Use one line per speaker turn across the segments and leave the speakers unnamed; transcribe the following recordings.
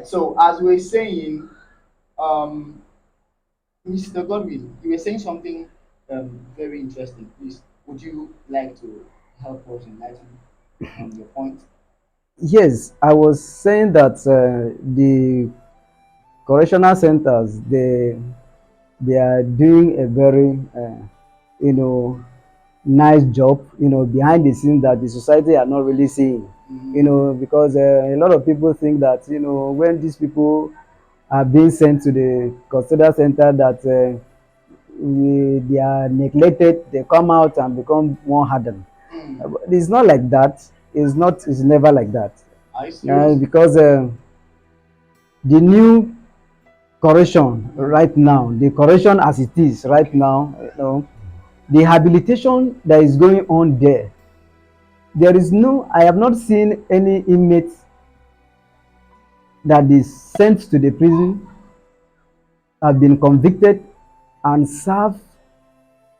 right. So as we were saying, um, Mr. Godwin, you were saying something very interesting. Please, would you like to help us enlighten your point?
Yes, I was saying that the correctional centers, they are doing a very you know nice job, behind the scenes that the society are not really seeing. Because a lot of people think that when these people are being sent to the custodial center, that they are neglected, they come out and become more hardened.
Mm.
But it's not like that. It's never like that.
Are you serious?
Because the new correction right now, the correction as it is right
Okay.
now, the rehabilitation that is going on there, I have not seen any inmate that is sent to the prison, have been convicted and serve,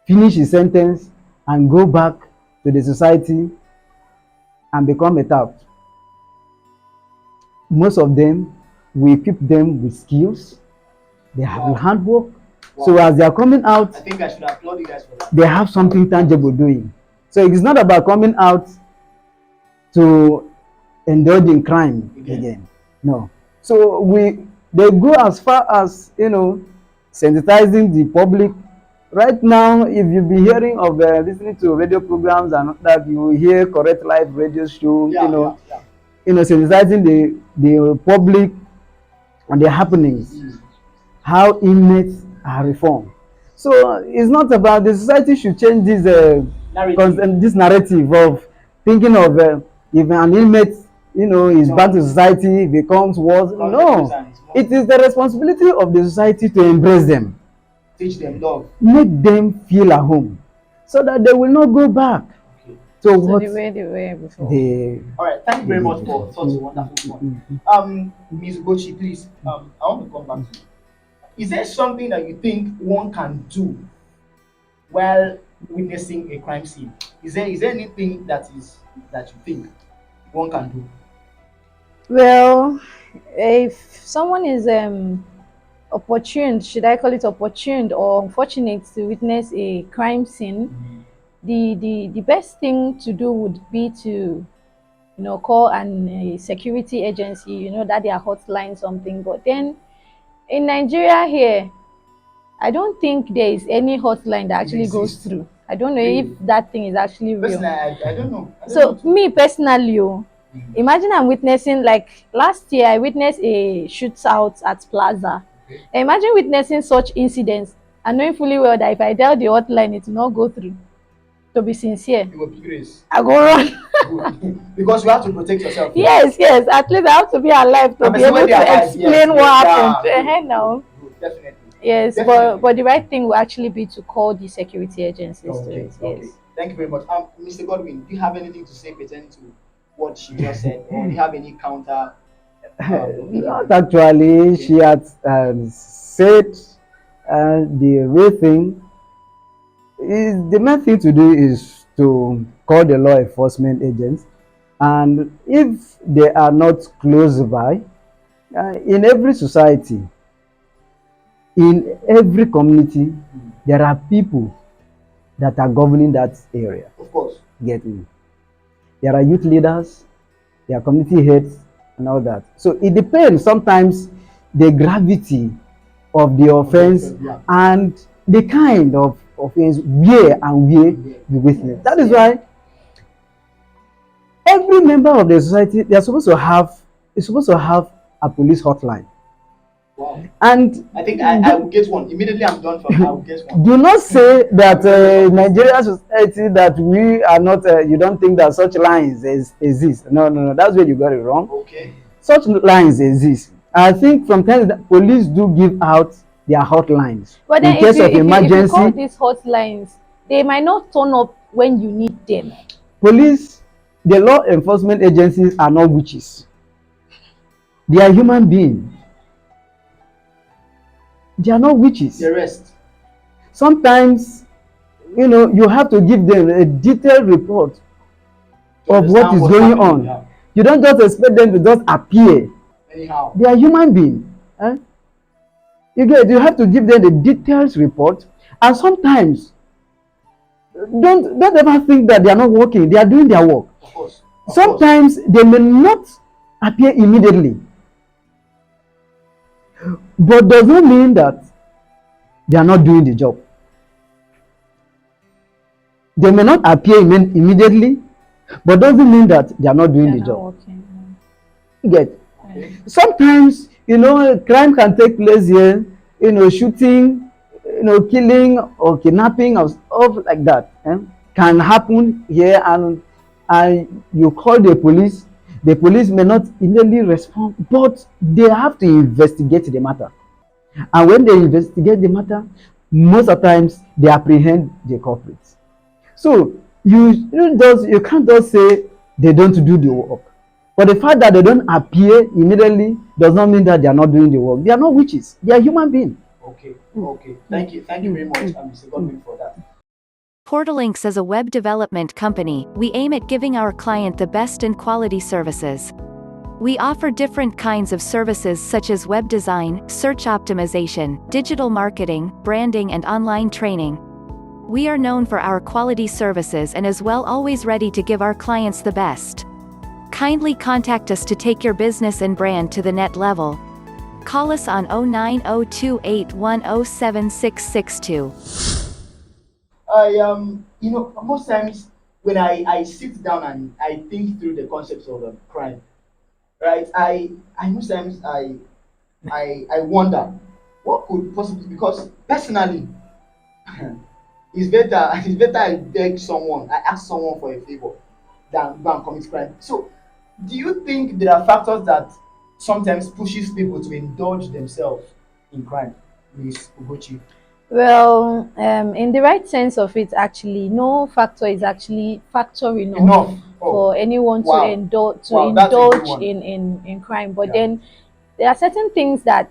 finish his sentence and go back to the society and become a tout. Most of them, we equip them with skills, they have
Wow.
handwork.
Wow.
So as they are coming out,
I think I should applaud you guys for that.
they have something tangible doing. So it's not about coming out to indulge in crime again. No. So they go as far as sensitizing the public. Right now, if you be hearing of listening to radio programs and that, you will hear Correct Live radio show, sensitizing the public on the happenings, how inmates are reformed. So it's not about the society should change this narrative of thinking of if an inmate is back to society, becomes worse. No, it is the responsibility of the society to embrace them,
teach them love,
make them feel at home, so that they will not go back.
Okay.
So
So
what
the way they were before.
All right, thank you very much for such a wonderful point. Ms. Gochi, please, I want to come back to you. Is there something that you think one can do while witnessing a crime scene? Is there anything that you think one can do?
Well, if someone is opportune, should I call it opportune or unfortunate to witness a crime scene, the best thing to do would be to call a security agency, that their hotline something. But then in Nigeria here, I don't think there is any hotline that actually goes through. I don't know if that thing is actually real.
Personally, I don't know.
So me personally, imagine I'm witnessing, like last year I witnessed a shootout at Plaza. Imagine witnessing such incidents and knowing fully well that if I dial the hotline, it will not go through. To be sincere,
You will be grace.
I go run.
Because you have to protect yourself.
Yes, at least I have to be alive to be able to explain what happened. Now.
Definitely.
Yes,
Definitely.
but the right thing will actually be to call the security agencies to
Okay.
it.
Okay.
Yes.
Thank you very much. Mr. Godwin, do you have anything to say pertaining to what she just said, or do you have any counter?
Not actually. She had said the real thing is, the main thing to do is to call the law enforcement agents, and if they are not close by, in every society, in every community, there are people that are governing that area.
Of course.
Get me? There are youth leaders, there are community heads, and all that. So it depends sometimes the gravity of the offense and the kind of offense where you witness. That is why every member of the society, they are supposed to have a police hotline.
Wow.
And
I think I will get one. Immediately I'm done from I will get one.
Do not say that Nigerian society, that we are not, you don't think that such lines exist. No. That's where you got it wrong.
Okay.
Such lines exist. I think from time to time, police do give out their hotlines.
But then
in case of emergency.
if you call these hotlines, they might not turn up when you need them.
Police, the law enforcement agencies are not witches. They are human beings. They are not witches.
The rest.
Sometimes, you have to give them a detailed report of what is going on. You don't just expect them to just appear
Anyhow.
They are human beings. Eh? You have to give them the details report, and sometimes don't ever think that they are not working. They are doing their work.
Of course.
Sometimes they may not appear immediately, but does not mean that they are not doing the job. They may not appear immediately, but doesn't mean that they are not doing the job.
Working.
You get?
Okay.
Sometimes, crime can take place here, shooting, killing or kidnapping or stuff like that can happen here, and you call the police. The police may not immediately respond, but they have to investigate the matter. And when they investigate the matter, most of the times they apprehend the culprits. So you can't just say they don't do the work. But the fact that they don't appear immediately does not mean that they are not doing the work. They are not witches. They are human beings.
Okay. Thank you very much, Mr. Godwin, for that.
Portalinks is a web development company. We aim at giving our client the best in quality services. We offer different kinds of services such as web design, search optimization, digital marketing, branding and online training. We are known for our quality services and as well always ready to give our clients the best. Kindly contact us to take your business and brand to the net level. Call us on 090281076662.
Most times when I sit down and I think through the concepts of crime, right? I most times I wonder what could possibly, because personally it's better I beg someone, I ask someone for a favor than go and commit crime. So do you think there are factors that sometimes pushes people to indulge themselves in crime, Miss Ugochi?
Well, in the right sense of it, actually, no factor is actually factor enough for anyone to
Wow.
indulge
Wow, that's a good
indulge
one.
in crime. But
Yeah.
then there are certain things that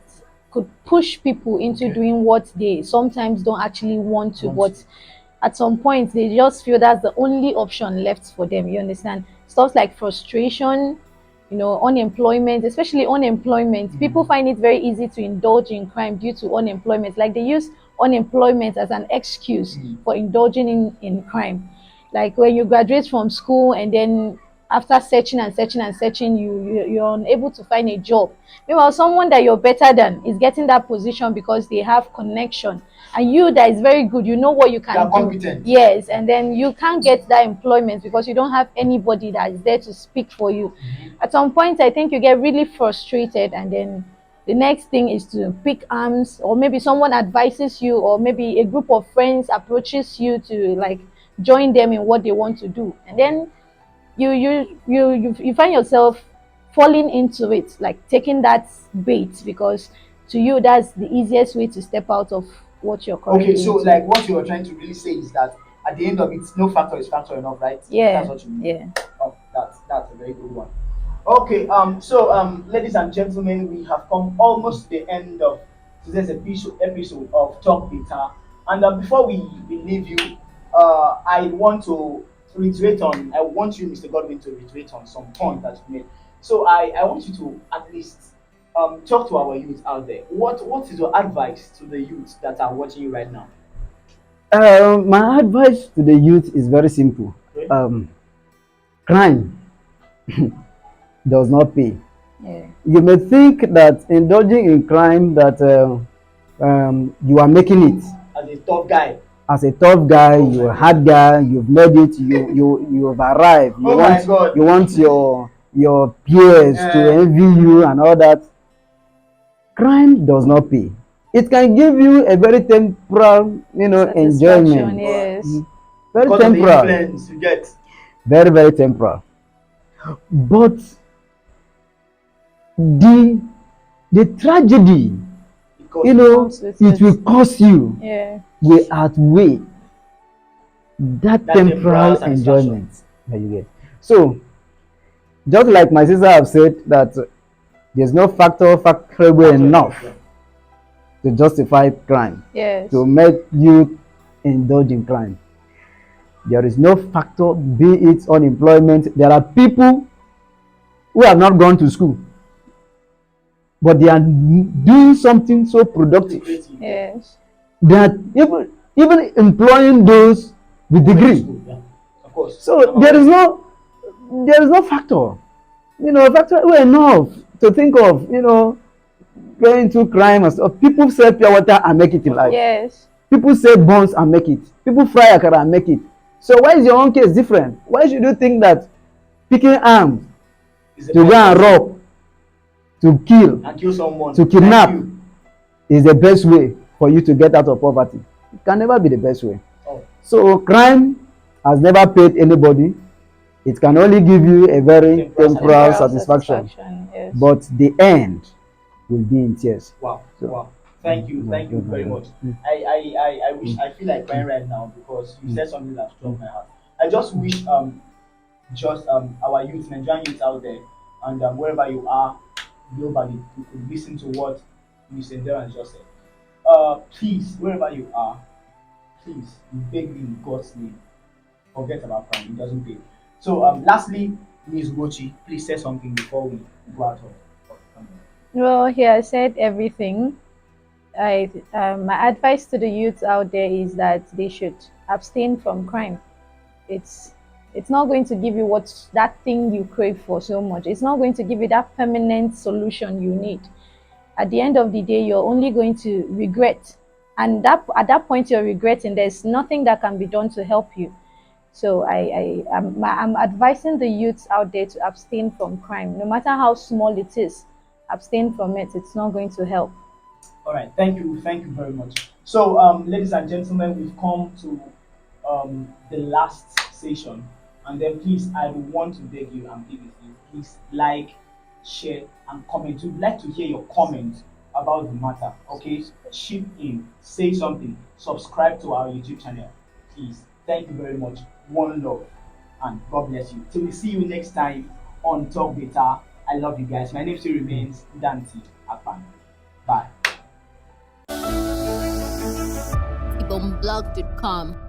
could push people into doing what they sometimes don't actually want to, but at some point they just feel that's the only option left for them. You understand? Stuff like frustration, unemployment, especially unemployment. People find it very easy to indulge in crime due to unemployment. Like they use unemployment as an excuse for indulging in crime. Like when you graduate from school and then after searching and searching and searching, you're unable to find a job. Meanwhile, someone that you're better than is getting that position because they have connection, and you that is very good, you know what you can
They are
do.
competent.
Yes, and then you can't get that employment because you don't have anybody that is there to speak for you. At some point, I think you get really frustrated, and then the next thing is to pick arms, or maybe someone advises you, or maybe a group of friends approaches you to like join them in what they want to do, and then you find yourself falling into it, like taking that bait, because to you that's the easiest way to step out of what you're currently
Okay, so
into.
like what you are trying to really say is that at the end of it, no factor is factor enough, right?
Yeah,
That's what you mean.
yeah.
Oh, that's a very good one. Okay, ladies and gentlemen, we have come almost to the end of today's episode of Talk Data. And before we leave you, I want you, Mr. Godwin, to reiterate on some point that you made. So I want you to at least talk to our youth out there. What is your advice to the youth that are watching you right now?
My advice to the youth is very simple.
Okay.
Crime does not pay.
Yeah.
You may think that indulging in crime that you are making it
As a tough guy.
as a tough guy, you're a hard guy, you've made it, you've arrived.
Oh my God.
You want your peers to envy you and all that. Crime does not pay. It can give you a very temporal, enjoyment.
Yes.
Very
Because of the
temporal.
influence you get.
Very, very temporal. But the tragedy,
Comes with
it will cost you
Yeah.
will outweigh that
That temporal
temporal
satisfaction.
enjoyment that you get. So, just like my sister have said that there's no factorable enough to justify crime,
Yes.
to make you indulge in crime. There is no factor, be it unemployment. There are people who have not gone to school. but they are doing something so productive.
Yes.
They are even employing those with degree.
Yeah, of course.
So there is no factor, factor enough to think of, going into crime and stuff. People sell pure water and make it in life.
Yes.
People sell buns and make it. People fry akara and make it. So why is your own case different? Why should you think that picking arms to go and rob, to kill,
and kill someone,
to kidnap is the best way for you to get out of poverty? It can never be the best way.
Oh.
So crime has never paid anybody. It can only give you a very temporal satisfaction.
Yes.
But the end will be in tears.
Wow. So, wow. Thank you very much. I wish, I feel like crying right now because you said something that struck my heart. I just wish our youth, Nigerian youth out there, and wherever you are globally, you could listen to what Mr. Endurance just said. Please, wherever you are, please, we beg you in God's name, forget about crime. It doesn't pay. So, lastly, Ms. Gochi, please say something before we go out of
Well, he has said everything. My advice to the youths out there is that they should abstain from crime. It's not going to give you that thing you crave for so much. It's not going to give you that permanent solution you need. At the end of the day, you're only going to regret, and at that point you're regretting. There's nothing that can be done to help you. So I'm advising the youths out there to abstain from crime, no matter how small it is. Abstain from it. It's not going to help.
All right, thank you very much. So, ladies and gentlemen, we've come to the last session, and then please, I would want to beg you and plead with you, please like, share, and comment. We'd like to hear your comments about the matter. Okay, chip in, say something, subscribe to our YouTube channel, please. Thank you very much. One love, and God bless you. Till we see you next time on Talk Beta. I love you guys. My name still remains Dante Akpan. Bye.
Ibomblog.com